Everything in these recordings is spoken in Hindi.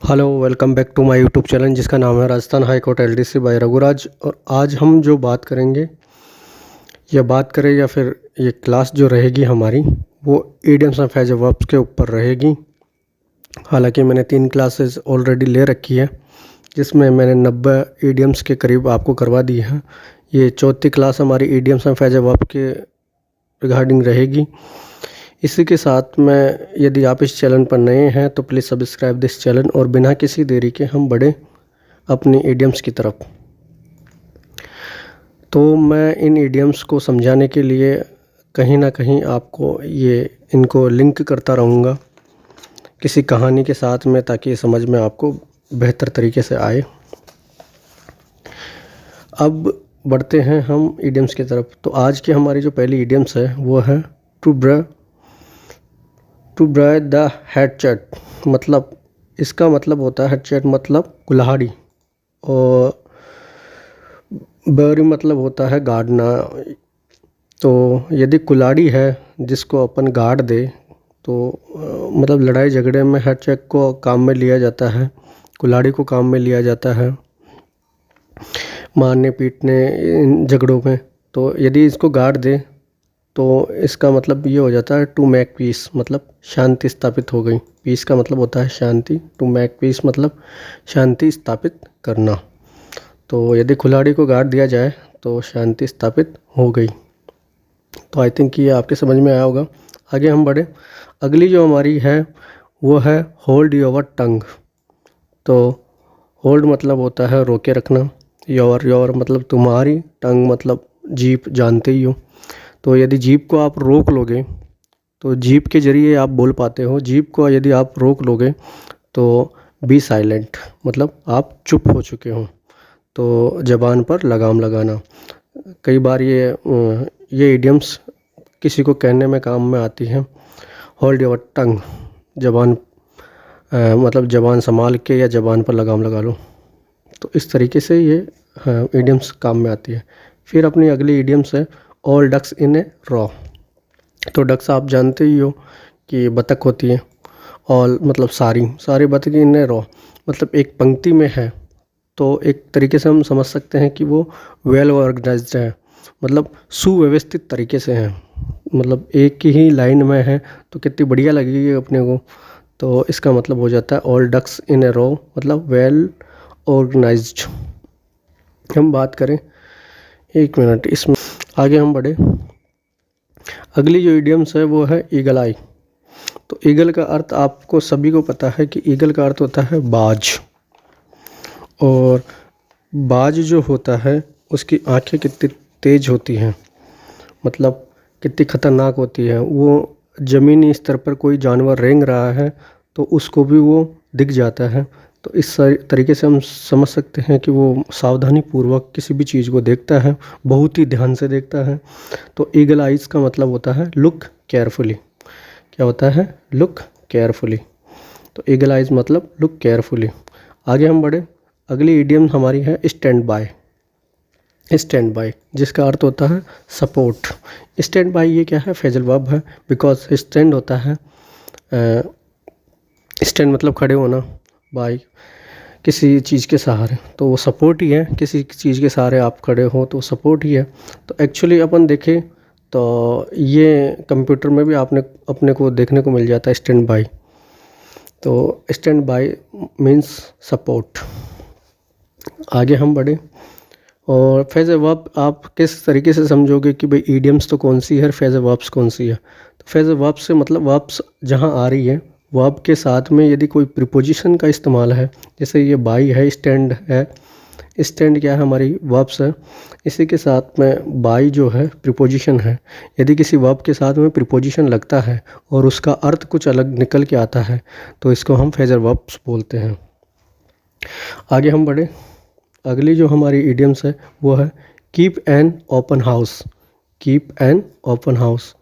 Hello, welcome back to my YouTube channel जिसका नाम है Rajasthan high court LDC by Raghuraj. और आज हम जो बात करेंगे या फिर ये क्लास जो रहेगी हमारी वो इडियम्स एंड फ्रेजल वर्ब्स के ऊपर रहेगी। हालांकि मैंने 3 क्लासेस ऑलरेडी ले रखी है जिसमें मैंने 90 इडियम्स के करीब आपको करवा दी है। ये चौथी क्लास हमारी इडियम्स एंड फ्रेजल वर्ब के रिगार्डिंग रहेगी। इसी के साथ में यदि आप इस चैनल पर नए हैं तो प्लीज़ सब्सक्राइब दिस चैनल और बिना किसी देरी के हम बढ़े अपनी इडियम्स की तरफ। तो मैं इन इडियम्स को समझाने के लिए कहीं ना कहीं आपको इनको लिंक करता रहूँगा किसी कहानी के साथ में, ताकि समझ में आपको बेहतर तरीके से आए। अब बढ़ते हैं हम इडियम्स की तरफ। तो आज की हमारी जो पहली इडियम्स है वो है टू ब्राय द हैटचेट। मतलब इसका मतलब होता है हैटचेट मतलब कुल्हाड़ी, और बरी मतलब होता है गाड़ना। तो यदि कुल्हाड़ी है जिसको अपन गाड़ दे तो मतलब लड़ाई झगड़े में हैटचेट को काम में लिया जाता है, कुल्हाड़ी को काम में लिया जाता है मारने पीटने इन झगड़ों में। तो यदि इसको गाड़ दे तो इसका मतलब ये हो जाता है टू मेक पीस, मतलब शांति स्थापित हो गई। पीस का मतलब होता है शांति, टू मेक पीस मतलब शांति स्थापित करना। तो यदि कुल्हाड़ी को गाड़ दिया जाए तो शांति स्थापित हो गई। तो आई थिंक ये आपके समझ में आया होगा। आगे हम बढ़े। अगली जो हमारी है वो है होल्ड योर टंग। तो होल्ड मतलब होता है रोके रखना, योर मतलब तुम्हारी, टंग मतलब जीभ, जानते ही हो। तो यदि जीभ को आप रोक लोगे तो जीभ के जरिए आप बोल पाते हो। जीभ को यदि आप रोक लोगे तो बी साइलेंट मतलब आप चुप हो चुके हो। तो ज़बान पर लगाम लगाना। कई बार ये इडियम्स किसी को कहने में काम में आती हैं। होल्ड योर टंग, ज़बान मतलब ज़बान संभाल के या ज़बान पर लगाम लगा लो। तो इस तरीके से ये इडियम्स काम में आती है। फिर अपनी अगली इडियम्स है ऑल डक्स इन ए रॉ। तो डक्स आप जानते ही हो कि बतख होती है। ऑल मतलब सारी बतख इन ए रॉ मतलब एक पंक्ति में है। तो एक तरीके से हम समझ सकते हैं कि वो वेल ऑर्गेनाइज्ड है, मतलब सुव्यवस्थित तरीके से है। मतलब एक ही लाइन में है तो कितनी बढ़िया लगेगी अपने को। तो इसका मतलब हो जाता है ऑल डक्स इन ए रो मतलब वेल ऑर्गेनाइज्ड। हम बात करें, एक मिनट, इसमें आगे हम बढ़े। अगली जो इडियम्स है वो है ईगल आई। तो ईगल का अर्थ आपको सभी को पता है कि ईगल का अर्थ होता है बाज। और बाज जो होता है उसकी आंखें कितनी तेज होती हैं, मतलब कितनी खतरनाक होती है। वो ज़मीनी स्तर पर कोई जानवर रेंग रहा है तो उसको भी वो दिख जाता है। तो इस तरीके से हम समझ सकते हैं कि वो सावधानी पूर्वक किसी भी चीज़ को देखता है, बहुत ही ध्यान से देखता है। तो ईगल आइज़ का मतलब होता है लुक केयरफुली। क्या होता है? Look carefully. तो ईगल आइज़ मतलब लुक केयरफुली। आगे हम बढ़े। अगली इडियम हमारी है स्टैंड बाय। स्टैंड बाय जिसका अर्थ होता है सपोर्ट। स्टैंड बाय ये क्या है? फ्रेजल वर्ब है। बिकॉज स्टैंड होता है, स्टैंड मतलब खड़े होना, बाय किसी चीज़ के सहारे, तो वो सपोर्ट ही है। किसी चीज़ के सहारे आप खड़े हो तो सपोर्ट ही है। तो एक्चुअली अपन देखें तो ये कंप्यूटर में भी आपने अपने को देखने को मिल जाता है स्टैंड बाय। तो स्टैंड बाय मीन्स सपोर्ट। आगे हम बढ़े। और फ्रेजल वर्ब आप किस तरीके से समझोगे कि भाई इडियम्स तो कौन सी है, फ्रेजल वर्ब्स कौन सी है? तो फ्रेजल वर्ब से मतलब वर्ब्स जहाँ आ रही है, वर्ब के साथ में यदि कोई प्रीपोजिशन का इस्तेमाल है, जैसे ये बाई है, स्टैंड है। स्टैंड क्या है? हमारी वर्ब्स है। इसी के साथ में बाई जो है प्रीपोजिशन है। यदि किसी वर्ब के साथ में प्रीपोजिशन लगता है और उसका अर्थ कुछ अलग निकल के आता है तो इसको हम फ्रेजल वर्ब्स बोलते हैं। आगे हम बढ़े। अगली जो हमारी इडियम्स है वो है keep an open house. Keep an open house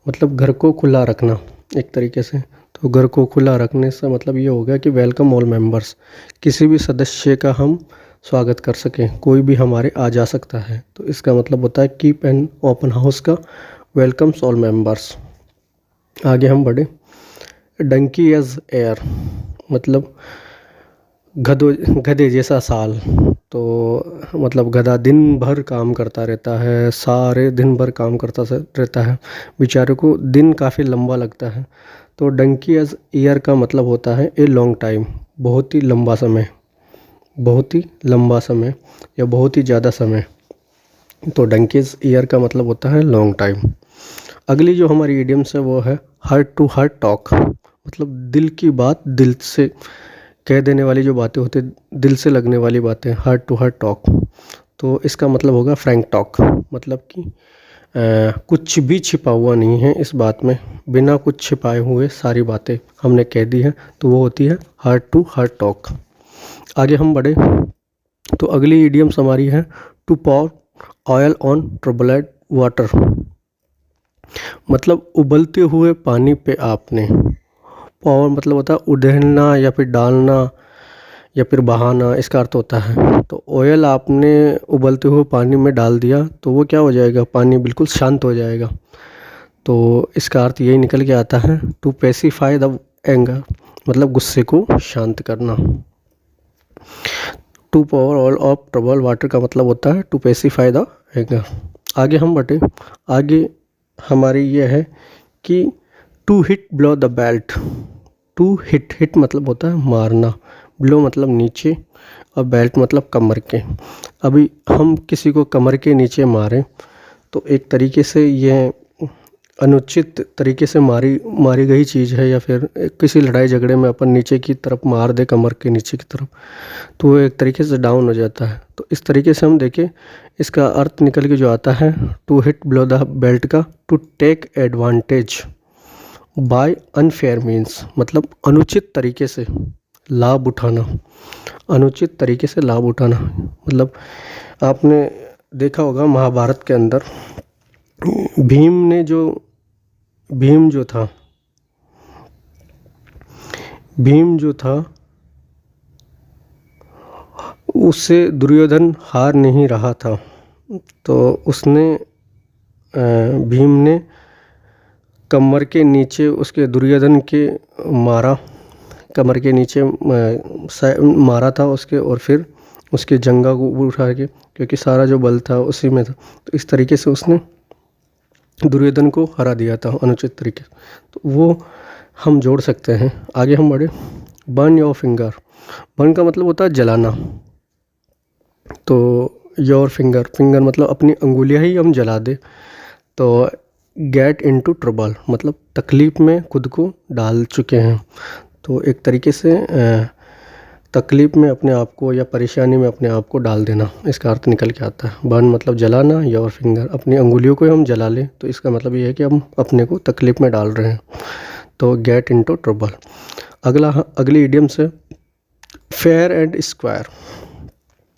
मतलब घर को खुला रखना एक तरीके से। तो घर को खुला रखने से मतलब ये हो गया कि वेलकम ऑल मेंबर्स, किसी भी सदस्य का हम स्वागत कर सकें, कोई भी हमारे आ जा सकता है। तो इसका मतलब होता है कीप एन ओपन हाउस का वेलकम्स ऑल मेंबर्स। आगे हम बढ़े। डंकी एज एयर मतलब गधे जैसा साल। तो मतलब गधा दिन भर काम करता रहता है, सारे दिन भर काम करता रहता है, बेचारे को दिन काफ़ी लंबा लगता है। तो डंकी एज ईयर का मतलब होता है ए लॉन्ग टाइम, बहुत ही लंबा समय, बहुत ही लंबा समय या बहुत ही ज़्यादा समय। तो डंकीज ईयर का मतलब होता है लॉन्ग टाइम। अगली जो हमारी इडियम्स है वो है हार्ट टू हार्ट टॉक, मतलब दिल की बात दिल से कह देने वाली जो बातें होती हैं, दिल से लगने वाली बातें, हार्ट टू हार्ट टॉक। तो इसका मतलब होगा फ्रैंक टॉक, मतलब कि कुछ भी छिपा हुआ नहीं है इस बात में, बिना कुछ छिपाए हुए सारी बातें हमने कह दी है, तो वो होती है हार्ट टू हार्ट टॉक। आगे हम बढ़े तो अगली इडियम्स हमारी है to pour oil on troubled water, मतलब उबलते हुए पानी पे आपने, पावर मतलब होता है उधेलना या फिर डालना या फिर बहाना, इसका अर्थ होता है। तो ऑयल आपने उबलते हुए पानी में डाल दिया तो वो क्या हो जाएगा, पानी बिल्कुल शांत हो जाएगा। तो इसका अर्थ यही निकल के आता है टू पेसिफाई द एंगर, मतलब गुस्से को शांत करना। To pour oil of trouble water का मतलब होता है टू पेसिफाई द एंगर। आगे हम बढ़े, आगे हमारी ये है कि to hit blow the belt. To hit, hit मतलब होता है मारना, ब्लो मतलब नीचे और बेल्ट मतलब कमर के। अभी हम किसी को कमर के नीचे मारें तो एक तरीके से यह अनुचित तरीके से मारी गई चीज़ है, या फिर किसी लड़ाई झगड़े में अपन नीचे की तरफ मार दे कमर के नीचे की तरफ तो वो एक तरीके से डाउन हो जाता है। तो इस तरीके से हम देखें, इसका अर्थ निकल के जो आता है to hit below the belt का to take advantage by unfair means, मतलब अनुचित तरीके से लाभ उठाना, अनुचित तरीके से लाभ उठाना। मतलब आपने देखा होगा महाभारत के अंदर भीम जो था उससे दुर्योधन हार नहीं रहा था, तो उसने भीम ने कमर के नीचे उसके दुर्योधन के मारा, कमर के नीचे मारा था उसके, और फिर उसके जंगा को उठा के, क्योंकि सारा जो बल था उसी में था, तो इस तरीके से उसने दुर्योधन को हरा दिया था अनुचित तरीके। तो वो हम जोड़ सकते हैं। आगे हम बढ़े, बर्न योर फिंगर। बर्न का मतलब होता है जलाना, तो योर फिंगर, फिंगर मतलब अपनी अंगुलियां ही हम जला दे। तो गेट इनटू ट्रबल मतलब तकलीफ़ में खुद को डाल चुके हैं। तो एक तरीके से तकलीफ़ में अपने आप को या परेशानी में अपने आप को डाल देना, इसका अर्थ निकल के आता है। बर्न मतलब जलाना, योर फिंगर अपनी अंगुलियों को हम जला लें तो इसका मतलब ये है कि हम अपने को तकलीफ़ में डाल रहे हैं। तो गेट इनटू ट्रबल। अगली इडियम्स है fair and square.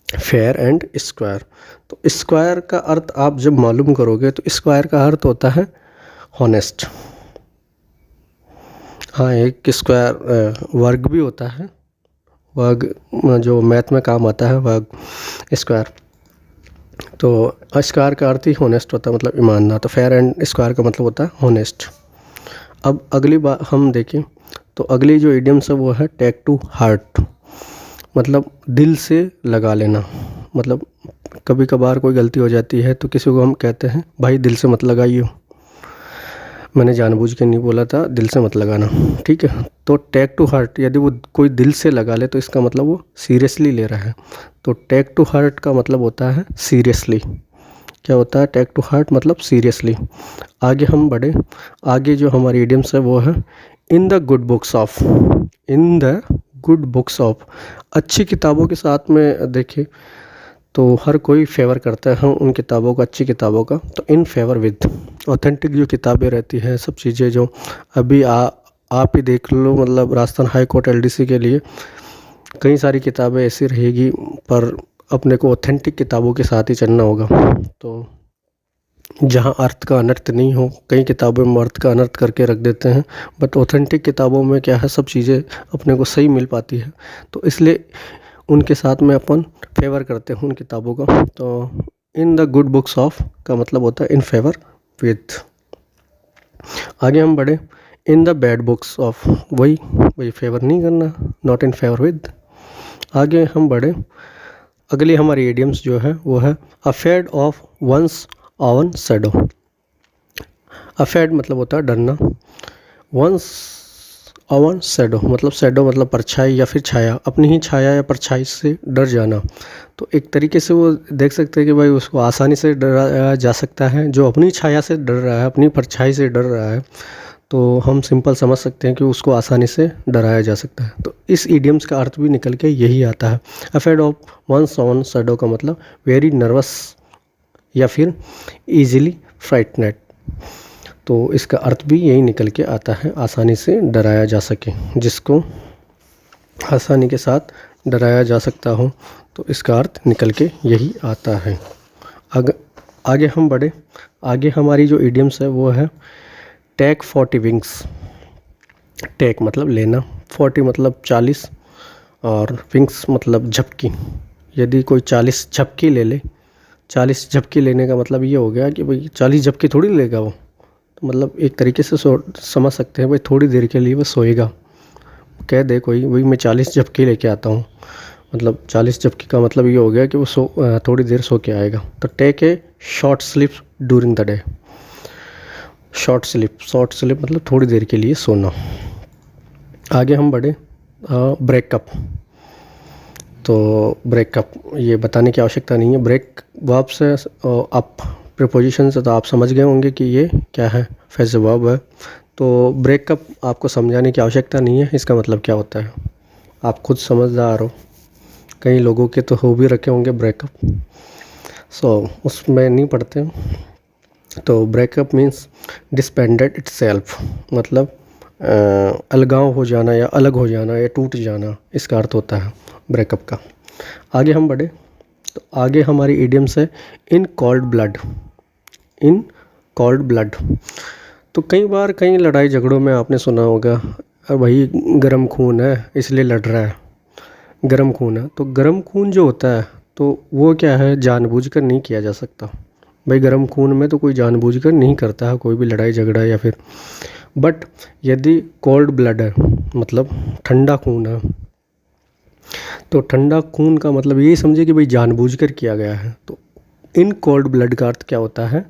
Fair and square, तो स्क्वायर का अर्थ आप जब मालूम करोगे तो स्क्वायर का अर्थ होता है हॉनेस्ट। हाँ, एक स्क्वायर वर्ग भी होता है, वर्ग जो मैथ में काम आता है, वर्ग स्क्वायर। तो स्क्वायर का अर्थ ही हॉनेस्ट होता है, मतलब ईमानदार। तो फेयर एंड स्क्वायर का मतलब होता है हॉनेस्ट। अब अगली बार हम देखें तो अगली जो इडियम्स है वो है टेक टू हार्ट, मतलब दिल से लगा लेना। मतलब कभी कभार कोई गलती हो जाती है तो किसी को हम कहते हैं भाई दिल से मत लगाइयो, मैंने जानबूझ के नहीं बोला था, दिल से मत लगाना, ठीक है। तो टेक टू हार्ट, यदि वो कोई दिल से लगा ले तो इसका मतलब वो सीरियसली ले रहा है। तो टेक टू हार्ट का मतलब होता है सीरियसली। क्या होता है टेक टू हार्ट, मतलब सीरियसली। आगे हम बढ़े, आगे जो हमारी इडियम्स है वो है in the good books of. In the good books of, अच्छी किताबों के साथ में देखें तो हर कोई फेवर करता है उन किताबों का, अच्छी किताबों का। तो इन फेवर विद, ऑथेंटिक जो किताबें रहती हैं, सब चीज़ें जो अभी आप ही देख लो, मतलब राजस्थान हाई कोर्ट एलडीसी के लिए कई सारी किताबें ऐसी रहेगी, पर अपने को ऑथेंटिक किताबों के साथ ही चलना होगा। तो जहाँ अर्थ का अनर्थ नहीं हो, कई किताबों में अर्थ का अनर्थ करके रख देते हैं, बट ऑथेंटिक किताबों में क्या है, सब चीज़ें अपने को सही मिल पाती है, तो इसलिए उनके साथ में अपन फेवर करते हैं उन किताबों का। तो in the good books of का मतलब होता है इन फेवर विथ। आगे हम बढ़े, in the bad books of, वही फेवर नहीं करना, नॉट इन फेवर विद। आगे हम बढ़े, अगली हमारी इडियम्स जो है वो है afraid of once oven shadow. Afraid मतलब होता है डरना, वंस ओवन शैडो मतलब शैडो मतलब परछाई या फिर छाया, अपनी ही छाया या परछाई से डर जाना। तो एक तरीके से वो देख सकते हैं कि भाई उसको आसानी से डराया जा सकता है। जो अपनी छाया से डर रहा है, अपनी परछाई से डर रहा है, तो हम सिंपल समझ सकते हैं कि उसको आसानी से डराया जा सकता है। तो इस इडियम्स का अर्थ भी निकल के यही आता है। Afraid of once oven shadow का मतलब वेरी नर्वस या फिर ईजिली फ्राइटनेड। तो इसका अर्थ भी यही निकल के आता है, आसानी से डराया जा सके, जिसको आसानी के साथ डराया जा सकता हो, तो इसका अर्थ निकल के यही आता है। आगे हम बढ़े, आगे हमारी जो इडियम्स है वो है टेक 40 विंग्स। टेक मतलब लेना, 40 मतलब 40 और विंग्स मतलब झपकी। यदि कोई 40 झपकी ले ले, 40 झपकी लेने का मतलब ये हो गया कि भाई 40 झपकी थोड़ी लेगा वो, तो मतलब एक तरीके से समझ सकते हैं भाई थोड़ी देर के लिए वो सोएगा। कह दे कोई भाई मैं 40 झपकी लेके आता हूँ, मतलब 40 झपकी का मतलब ये हो गया कि वो थोड़ी देर सो के आएगा। तो take a short sleep during the day. Short sleep मतलब थोड़ी देर के लिए सोना। आगे हम बढ़े, ब्रेकअप। तो ब्रेकअप ये बताने की आवश्यकता नहीं है, ब्रेक वर्ब से अप प्रीपोजिशन से तो आप समझ गए होंगे कि ये क्या है, फ्रेजल वर्ब है। तो ब्रेकअप आपको समझाने की आवश्यकता नहीं है, इसका मतलब क्या होता है आप खुद समझदार हो। कई लोगों के तो हो भी रखे होंगे ब्रेकअप, उसमें नहीं पढ़ते। तो ब्रेकअप मीन्स डिसबैंडेड इटसेल्फ, मतलब अलगाव हो जाना या अलग हो जाना या टूट जाना, इसका अर्थ होता है ब्रेकअप का। आगे हम बढ़े, तो आगे हमारी इडियम्स है in cold blood. In cold blood, तो कई बार कई लड़ाई झगड़ों में आपने सुना होगा भाई गर्म खून है इसलिए लड़ रहा है, गर्म खून है। तो गर्म खून जो होता है तो वो क्या है, जानबूझकर नहीं किया जा सकता। भाई गर्म खून में तो कोई जानबूझकर नहीं करता है कोई भी लड़ाई झगड़ा या फिर, बट यदि कोल्ड ब्लड है मतलब ठंडा खून है, तो ठंडा खून का मतलब यही समझे कि भाई जानबूझकर किया गया है। तो इन कोल्ड ब्लड का अर्थ क्या होता है,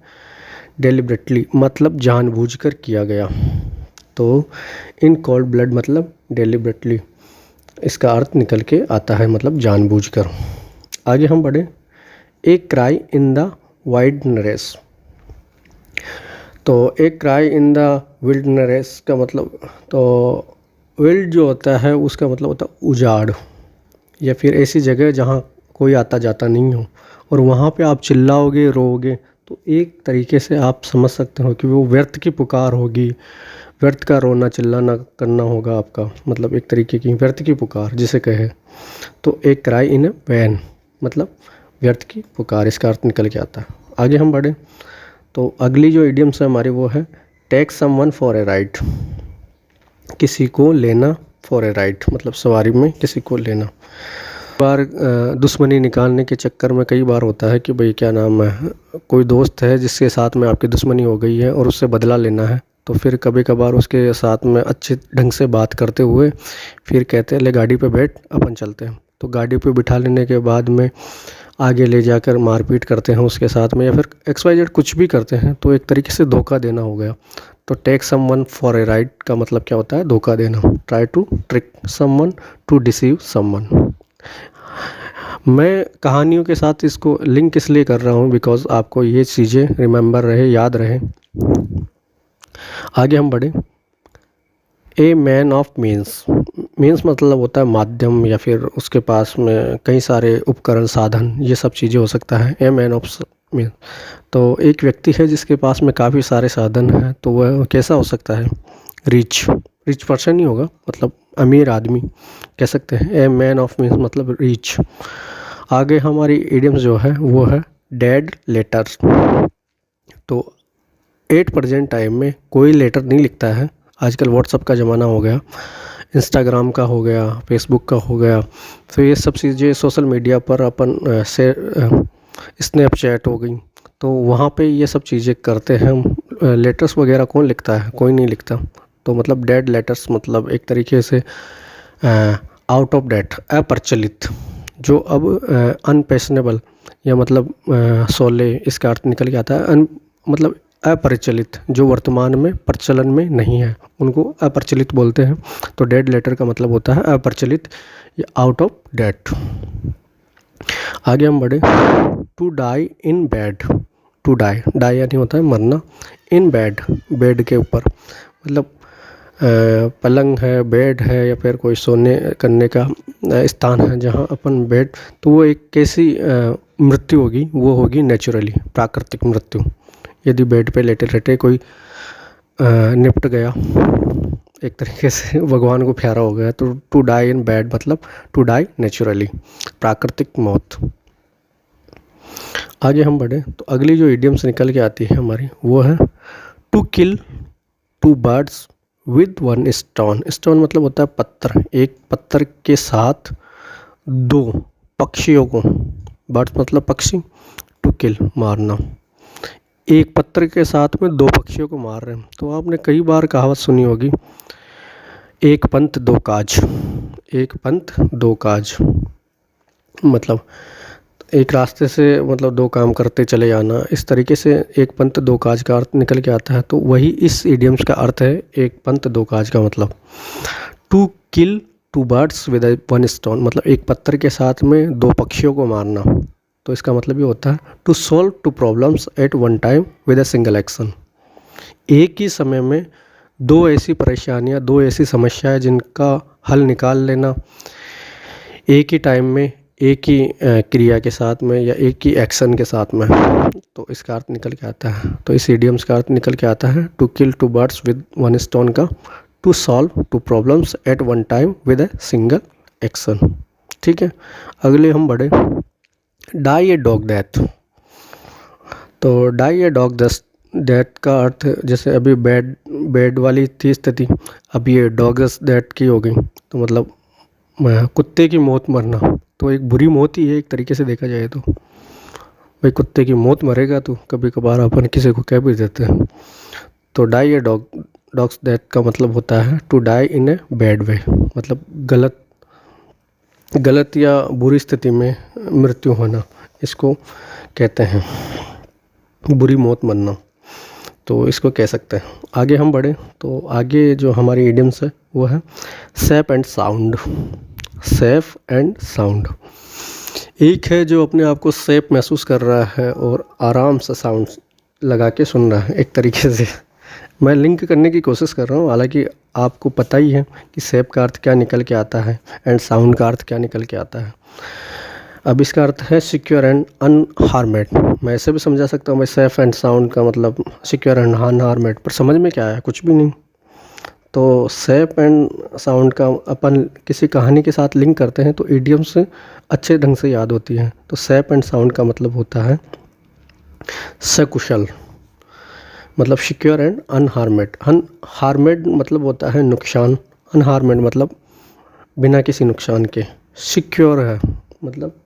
डेलिबरेटली मतलब जानबूझकर किया गया। तो इन कोल्ड ब्लड मतलब डेलिबरेटली, इसका अर्थ निकल के आता है मतलब जानबूझकर। आगे हम बढ़े, a cry in the wildness. तो एक क्राई इन द विल्डनेस का मतलब, तो विल्ड जो होता है उसका मतलब होता है उजाड़ या फिर ऐसी जगह जहाँ कोई आता जाता नहीं हो, और वहाँ पे आप चिल्लाओगे रोओगे तो एक तरीके से आप समझ सकते हो कि वो व्यर्थ की पुकार होगी, व्यर्थ का रोना चिल्लाना करना होगा आपका, मतलब एक तरीके की व्यर्थ की पुकार जिसे कहे। तो एक क्राई इन अ वैन मतलब व्यर्थ की पुकार, इसका अर्थ निकल के आता है। आगे हम बढ़े, तो अगली जो इडियम्स है हमारी वो है take someone for a ride. किसी को लेना, फॉर ए राइड मतलब सवारी में किसी को लेना। बार दुश्मनी निकालने के चक्कर में कई बार होता है कि भाई क्या नाम है, कोई दोस्त है जिसके साथ में आपकी दुश्मनी हो गई है और उससे बदला लेना है, तो फिर कभी कभार उसके साथ में अच्छे ढंग से बात करते हुए फिर कहते हैं ले गाड़ी पे बैठ अपन चलते हैं। तो गाड़ी पे बिठा लेने के बाद में आगे ले जाकर मारपीट करते हैं उसके साथ में या फिर XYZ कुछ भी करते हैं, तो एक तरीके से धोखा देना हो गया। तो take someone for a ride का मतलब क्या होता है, धोखा देना। Try to trick someone, to deceive someone. मैं कहानियों के साथ इसको लिंक इसलिए कर रहा हूँ बिकॉज आपको ये चीज़ें रिमेंबर रहे, याद रहे। आगे हम बढ़े, a man of means. Means मतलब होता है माध्यम या फिर उसके पास में कई सारे उपकरण साधन, ये सब चीज़ें हो सकता है। ए मैन ऑफ मीन्स, तो एक व्यक्ति है जिसके पास में काफ़ी सारे साधन हैं, तो वह कैसा हो सकता है, रिच पर्सन ही होगा, मतलब अमीर आदमी कह सकते हैं। ए मैन ऑफ मीन्स मतलब रिच। आगे हमारी इडियम्स जो है वो है डेड लेटर। तो 8 प्रेजेंट टाइम में कोई लेटर नहीं लिखता है। आजकल व्हाट्सअप का ज़माना हो गया, इंस्टाग्राम का हो गया, फेसबुक का हो गया, तो ये सब चीज़ें सोशल मीडिया पर अपन स्नैपचैट हो गई, तो वहाँ पे ये सब चीज़ें करते हैं। लेटर्स वगैरह कौन लिखता है, कोई नहीं लिखता। तो मतलब डेड लेटर्स मतलब एक तरीके से आउट ऑफ डेट, अप्रचलित, जो अब अनफैशनेबल या मतलब शोले, इसका अर्थ निकल के आता है मतलब अप्रचलित, जो वर्तमान में प्रचलन में नहीं है, उनको अप्रचलित बोलते हैं। तो डेड लेटर का मतलब होता है अप्रचलित या आउट ऑफ डेट। आगे हम बढ़े, to die in bed. To die, die यानी होता है मरना, इन बेड, बेड के ऊपर, मतलब पलंग है, बेड है, या फिर कोई सोने करने का स्थान है जहाँ अपन बेड, तो वो एक कैसी मृत्यु होगी, वो होगी नेचुरली, प्राकृतिक मृत्यु। यदि बेड पे लेटे लेटे कोई निपट गया, एक तरीके से भगवान को प्यारा हो गया, तो टू डाई इन बेड मतलब टू डाई नेचुरली, प्राकृतिक मौत। आगे हम बढ़े तो अगली जो इडियम्स निकल के आती है हमारी, वो है to kill two birds with one stone. Stone मतलब होता है पत्थर, एक पत्थर के साथ दो पक्षियों को, बर्ड्स मतलब पक्षी, टू किल मारना, एक पत्थर के साथ में दो पक्षियों को मार रहे हैं। तो आपने कई बार कहावत सुनी होगी, एक पंथ दो काज, एक पंथ दो काज, मतलब एक रास्ते से मतलब दो काम करते चले जाना, इस तरीके से एक पंथ दो काज का अर्थ निकल के आता है। तो वही इस इडियम्स का अर्थ है, एक पंथ दो काज का मतलब to kill two birds with one stone, मतलब एक पत्थर के साथ में दो पक्षियों को मारना। तो इसका मतलब ये होता है to solve two problems at one time with a single action, एक ही समय में दो ऐसी परेशानियां, दो ऐसी समस्याएं जिनका हल निकाल लेना एक ही टाइम में, एक ही क्रिया के साथ में, या एक ही एक्शन के साथ में। तो इसका अर्थ निकल के आता है, तो इस इडियम्स का अर्थ निकल के आता है to kill two birds with one stone का to solve two problems at one time with a single action. ठीक है, अगले हम बढ़े, डाई ए डॉग डेथ। तो डाई ए डॉग डेथ का अर्थ, जैसे अभी बेड वाली थी स्थिति, अब ये डॉग्स डेथ की हो गई, तो मतलब कुत्ते की मौत मरना, तो एक बुरी मौत ही है एक तरीके से देखा जाए तो। भाई कुत्ते की मौत मरेगा, तो कभी कभार अपन किसी को कह भी देते हैं। तो डाई ए डॉग्स डेथ का मतलब होता है to die in a bad way, मतलब गलत या बुरी स्थिति में मृत्यु होना, इसको कहते हैं बुरी मौत मरना, तो इसको कह सकते हैं। आगे हम बढ़े तो आगे जो हमारी इडियम्स है वो है safe and sound. Safe and sound, एक है जो अपने आप को सेफ महसूस कर रहा है और आराम से साउंड लगा के सुन रहा है, एक तरीके से मैं लिंक करने की कोशिश कर रहा हूँ, हालांकि आपको पता ही है कि सेफ का अर्थ क्या निकल के आता है एंड साउंड का अर्थ क्या निकल के आता है। अब इसका अर्थ है सिक्योर एंड अनहार्मेड। मैं ऐसे भी समझा सकता हूँ भाई सेफ एंड साउंड का मतलब सिक्योर एंड अनहार्मेड, पर समझ में क्या आया, कुछ भी नहीं। तो सेफ एंड साउंड का अपन किसी कहानी के साथ लिंक करते हैं तो इडियम्स अच्छे ढंग से याद होती है। तो सेफ एंड साउंड का मतलब होता है सकुशल, मतलब सिक्योर एंड अनहार्मेड। अनहार्मेड मतलब होता है नुकसान, अनहार्मेड मतलब बिना किसी नुकसान के। सिक्योर है मतलब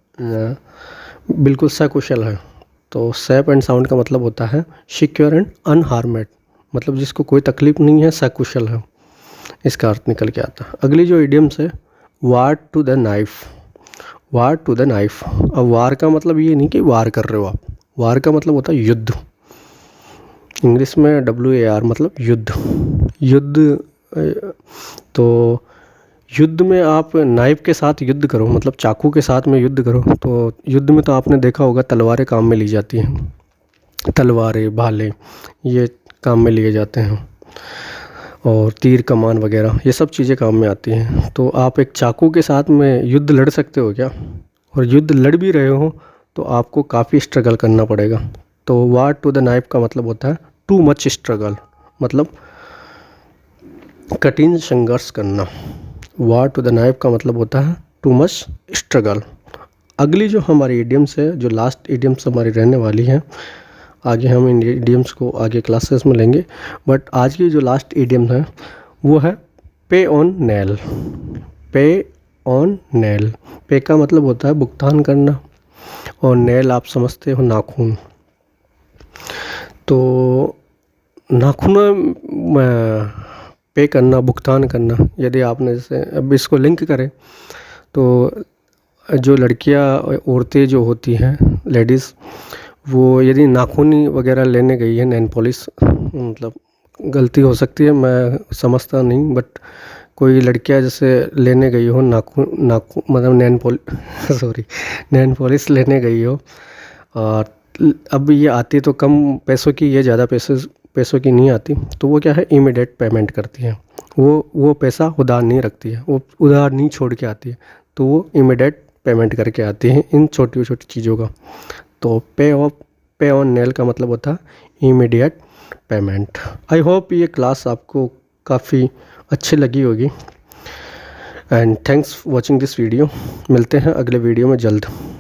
बिल्कुल सकुशल है। तो सेफ एंड साउंड का मतलब होता है सिक्योर एंड अनहार्मेड, मतलब जिसको कोई तकलीफ नहीं है, सकुशल है, इसका अर्थ निकल के आता है। अगली जो इडियम्स है war to the knife. War to the knife, अब वार का मतलब ये नहीं कि वार कर रहे हो आप, वार का मतलब होता है युद्ध, इंग्लिश में WAR मतलब युद्ध। युद्ध, तो युद्ध में आप नाइफ के साथ युद्ध करो, मतलब चाकू के साथ में युद्ध करो। तो युद्ध में तो आपने देखा होगा तलवारें काम में ली जाती हैं, तलवारें भाले ये काम में लिए जाते हैं, और तीर कमान वगैरह ये सब चीज़ें काम में आती हैं। तो आप एक चाकू के साथ में युद्ध लड़ सकते हो क्या? और युद्ध लड़ भी रहे हो तो आपको काफ़ी स्ट्रगल करना पड़ेगा। तो वार टू द नाइफ का मतलब होता है टू मच स्ट्रगल, मतलब कठिन संघर्ष करना। वार टू द नाइफ का मतलब होता है टू मच स्ट्रगल। अगली जो हमारी इडियम्स है, जो लास्ट इडियम्स हमारी रहने वाली है, आगे हम इन इडियम्स को आगे क्लासेस में लेंगे, बट आज की जो लास्ट इडियम है वो है पे ऑन नेल। पे ऑन नेल, पे का मतलब होता है भुगतान करना, और नेल आप समझते हो नाखून। तो नाखून पे करना, भुगतान करना। यदि आपने जैसे अब इसको लिंक करें तो जो लड़कियां औरतें जो होती हैं लेडीज़, वो यदि नाखून वगैरह लेने गई है नेल पॉलिश, मतलब गलती हो सकती है, मैं समझता नहीं, बट कोई लड़कियां जैसे लेने गई हो नाखून मतलब नेल पॉलिश लेने गई हो, और अब ये आती तो कम पैसों की, ये ज़्यादा पैसों की नहीं आती, तो वो क्या है इमीडिएट पेमेंट करती है। वो पैसा उधार नहीं रखती है, वो उधार नहीं छोड़ के आती है, तो वो इमीडिएट पेमेंट करके आती है इन छोटी छोटी चीज़ों का। तो पे ऑन नेल का मतलब होता है इमीडिएट पेमेंट। आई होप ये क्लास आपको काफ़ी अच्छी लगी होगी, and thanks watching this video. मिलते हैं अगले वीडियो में जल्द।